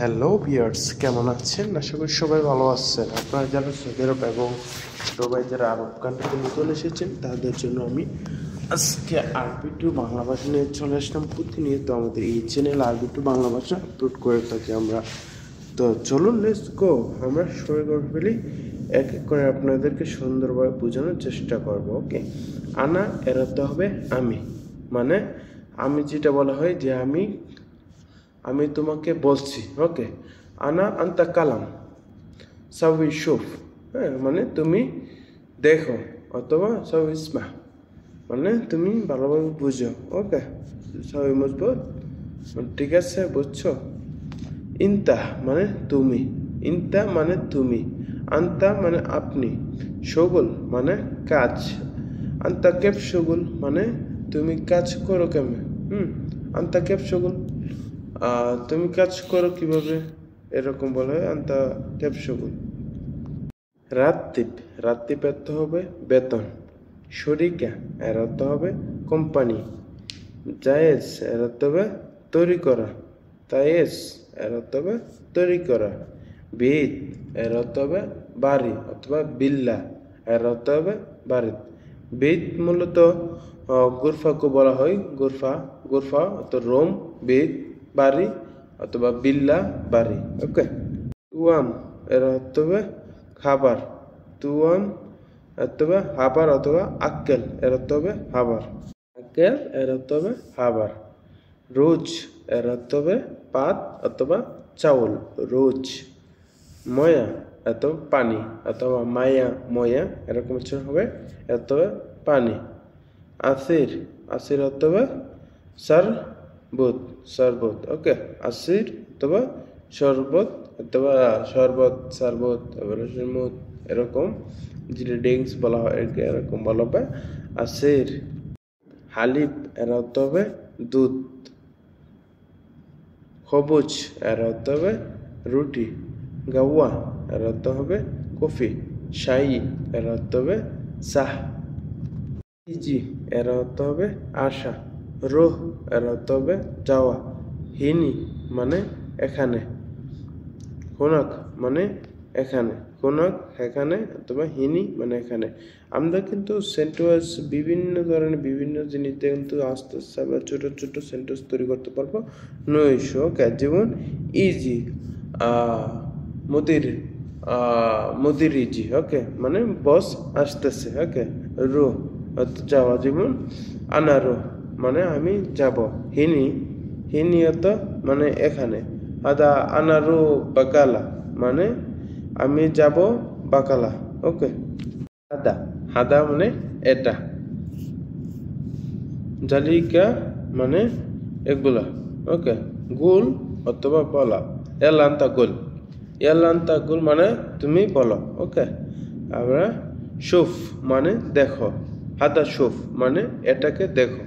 Hello viewers, কেমন আছেন? আশা করি সবাই ভালো আছেন। আপনারা যারা সৌদি আরব এবং দুবাই যারা আরব কান্ট্রিতে নতুন এসেছেন তাদের জন্য আমি আজকে আরবি টু বাংলা ভাষা নিয়ে চলে আসলাম। প্রতিনিয়ত আমাদের এই চ্যানেল আরবি টু বাংলা ভাষা আপলোড করে থাকি আমরা। তো চলুন লেটস গো, আমরা শুরু করে ফেলি। এক এক করে আপনাদেরকে সুন্দরভাবে বোঝানোর চেষ্টা করব। ওকে, আনা এড়াতে হবে আমি, মানে আমি যেটা বলা হয় যে আমি তোমাকে বলছি। ওকে, আনা আন্তা কালাম সাউই শুফ, হ্যাঁ মানে তুমি দেখো, অথবা সাউই ইসমা মানে তুমি ভালোভাবে বুঝো। ওকে, সাউই মজবুত, ঠিক আছে, বুঝছো? ইনতা মানে তুমি, ইনতা মানে তুমি, আন্তা মানে আপনি, শগুল মানে কাজ, আন্তা কেপ শগুল মানে তুমি কাজ করো কেমন। আন্তা কেপ শগুল, তুমি কাজ করো কিভাবে, এরকম বলা হয় আন্তা কেপ শগুল। রাত্তিব, রাত্তিব এতে হবে বেতন। শরিকা এরাতে হবে কোম্পানি। জায়েজ এরাতে হবে তৈরি করা। তায়েস এরাতে হবে তৈরি করা। বেদ এরাতে হবে বাড়ি অথবা বিল্লা এরাতে হবে বাড়ি। বেদ মূলত গুরফাকে বলা হয় গুরফা, গুরফা অথবা রোম, বেদ বাড়ি অথবা বিল্লা বাড়ি। ওকে, তুয়াম এর অর্থ হবে খাবার। তুয়াম এর হবে হাবার অথবা আক্কেল এর অর্থ হবে হাবার। আক্কেল এর অর্থ হবে হাবার। রোজ এর অর্থ হবে পাত অথবা চাউল, রোজ। ময়া এত পানি অথবা মায়া ময়া এরকম উচ্চারণ হবে, এত হবে পানি। আসির, আসির অর্থ হবে শরবত, শরবত। ওকে, আসির অথবা শরবত অথবা শরবত, শরবত শরবত এরকম যেটা ড্রিঙ্কস বলা হয় এরকম বলা হবে আসির। হালিব এর অর্থ হবে দুধ। সবুজ এর অর্থ হবে রুটি। গাওয়া এর অর্থ হবে কফি। শাই এর অর্থ হবে চাহ। ইজি এর অর্থ হবে আশা। রোহ এর অর্থ হবে যাওয়া। হিনি মানে এখানে। কোনাক মানে এখানে, কোনাক এখানে অথবা হিনি মানে এখানে। আমরা কিন্তু সেন্টেন্স বিভিন্ন ধরনের বিভিন্ন জিনিস দিয়ে কিন্তু আস্তে আস্তে আমরা ছোট ছোট সেন্টেন্স তৈরি করতে পারবো। নৈশ, ওকে, যেমন ইজি, মুদির, মুদির ইজি, ওকে মানে বস আসতেছে। ওকে, রো যাওয়া, যেমন আনারো মানে আমি যাব। হিনি, হিনি মানে এখানে। আদা আনারো বাকালা মানে আমি যাব বাকালা। ওকে, হাদা, হাদা মানে এটা। জালিকা মানে এগুলা। ওকে, গুল অথবা বলা। এলান্তা গুল, এলান্তা গুল মানে তুমি বলো। ওকে, আমরা শুফ মানে দেখো। হাদা শুফ মানে এটাকে দেখো।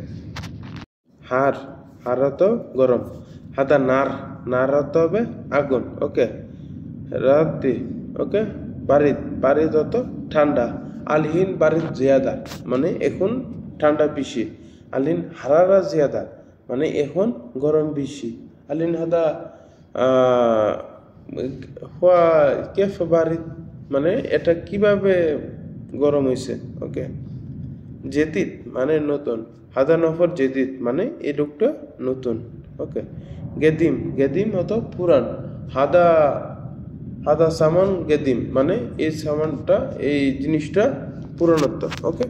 হার, হার তো গরম। হাদা নার, নার হবে আগুন। ওকে, রাতি, ওকে, বারিদ, বারিদ অত ঠান্ডা। আলহিন বারিদ জিয়াদা মানে এখন ঠান্ডা বেশি। আলহিন হারারা জিয়াদা মানে এখন গরম বেশি। আলহিন হাদা হুয়া কেফ বারিদ মানে এটা কিভাবে গরম হয়েছে। ওকে, জেদিদ মানে নতুন। হাদা নফর জেদিদ মানে এই লোকটা নতুন। ওকে, গেদিম, গেদিম অত পুরান। হাদা, হাদা সামান গেদিম মানে এই সামানটা, এই জিনিসটা পুরানত্ব। ওকে,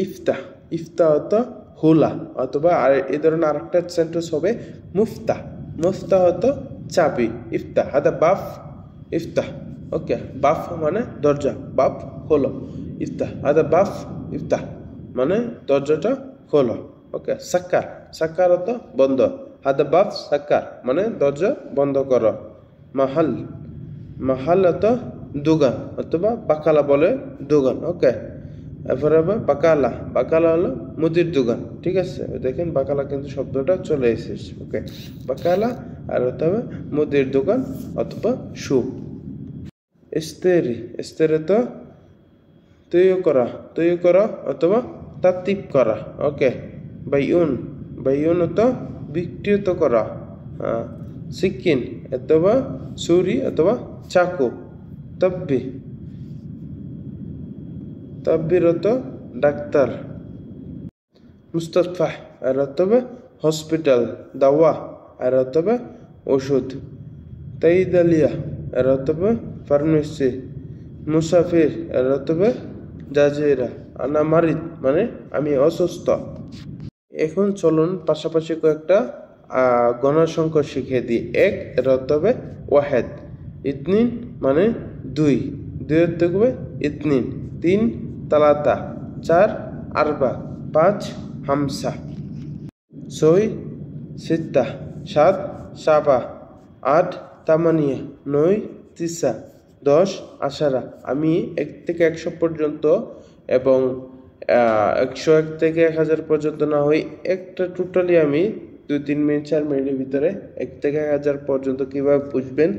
ইফতা, ইফতা অত হোলা অথবা এই ধরনের আরেকটা সেন্টেন্স হবে মুফতা। মুফতা হতো চাবি। ইফতা, হাদা বাফ ইফতা। ওকে, বাফ মানে দরজা, বাফ হলো। ইফতা, হাদা বাফ ইফতা মানে দরজাটা খোলো। ওকে, সাক্কার, সাক্কার অত বন্ধ। হাদা বাফ সাক্কার মানে দরজা বন্ধ করো। মাহাল, মাহাল অত দোকান অথবা বাকালা বলে দোকান। ওকে, এরপরে হবে বাকালা, বাকালা হলো মুদির দোকান। ঠিক আছে, দেখেন বাকালা কিন্তু শব্দটা চলে এসেছে। ওকে, বাকালা আর হতে হবে মুদির দোকান অথবা সুপ। ইস্তেরি, ইস্তেরি তো তৈরি করা, তৈরি করা অথবা তাত্তিব করা। ওকে, বাইউন, বাইউন তো বিক্রিত করা। সিকিন অথবা ছুরি অথবা চাকু। তাব্বি তাব্বির অর্থ ডাক্তার। মুস্তাশফা এর অর্থ হবে হসপিটাল। দাওয়া এর অর্থ হবে ওষুধ। তাইদালিয়া এর অর্থ হবে ফার্মেসি। মুসাফির এর অর্থ হবে জাজিরা। আনা মারিদ মানে আমি অসুস্থ। এখন চলুন পাশাপাশি কয়েকটা গণার সংখ্যা শিখিয়ে দিই। এক এর অর্থ হবে ওয়াহেদ। ইতনিন মানে দুই, দুই অর্থ হবে ইতনিন। তিন তালাতা, চার আরবা, পাঁচ হামসা, ছয় সিত্তা, সাত সাবা, আট তামানিয়া, নয় তিসা, 10 আশারা। আমি 1 থেকে 100 পর্যন্ত এবং 101 থেকে 1000 পর্যন্ত না হয় একটা টোটালি আমি 2-3 মিনিট 4 মিনিটের ভিতরে 1 থেকে 1000 পর্যন্ত কিভাবে বুঝবেন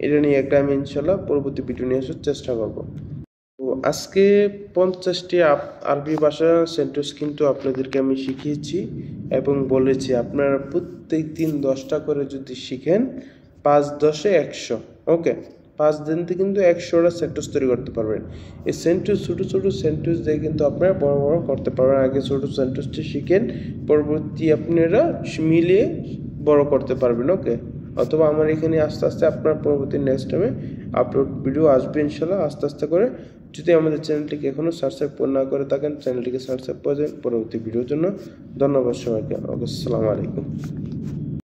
এটা নিয়ে একটা আমি ইনশাল্লাহ পরবর্তী ভিডিও নিয়ে আসার চেষ্টা করব। তো আজকে 50টি আরবি ভাষা সেন্টেন্স কিন্তু আপনাদেরকে আমি শিখিয়েছি এবং বলেছি আপনারা প্রত্যেক দিন 10টা করে যদি শিখেন 5-10 100। ওকে, 5 দিনতে কিন্তু 100টা সেন্টেন্স তৈরি করতে পারবেন। এই সেন্টেন্স ছোটো ছোটো সেন্টেন্স দিয়ে কিন্তু আপনারা বড় বড় করতে পারবেন। আগে ছোটো সেন্টেন্সটি শিখেন, পরবর্তী আপনারা মিলিয়ে বড় করতে পারবেন। ওকে, অথবা আমার এখানে আস্তে আস্তে আপনার পরবর্তী নেক্সট টাইমে আপলোড ভিডিও আসবে ইনশাল্লাহ আস্তে আস্তে করে। যদি আমাদের চ্যানেলটিকে এখনও সাবস্ক্রাইব না করে থাকেন চ্যানেলটিকে সাবস্ক্রাইব করে দেন পরবর্তী ভিডিওর জন্য। ধন্যবাদ সবাইকে। আসসালামু আলাইকুম।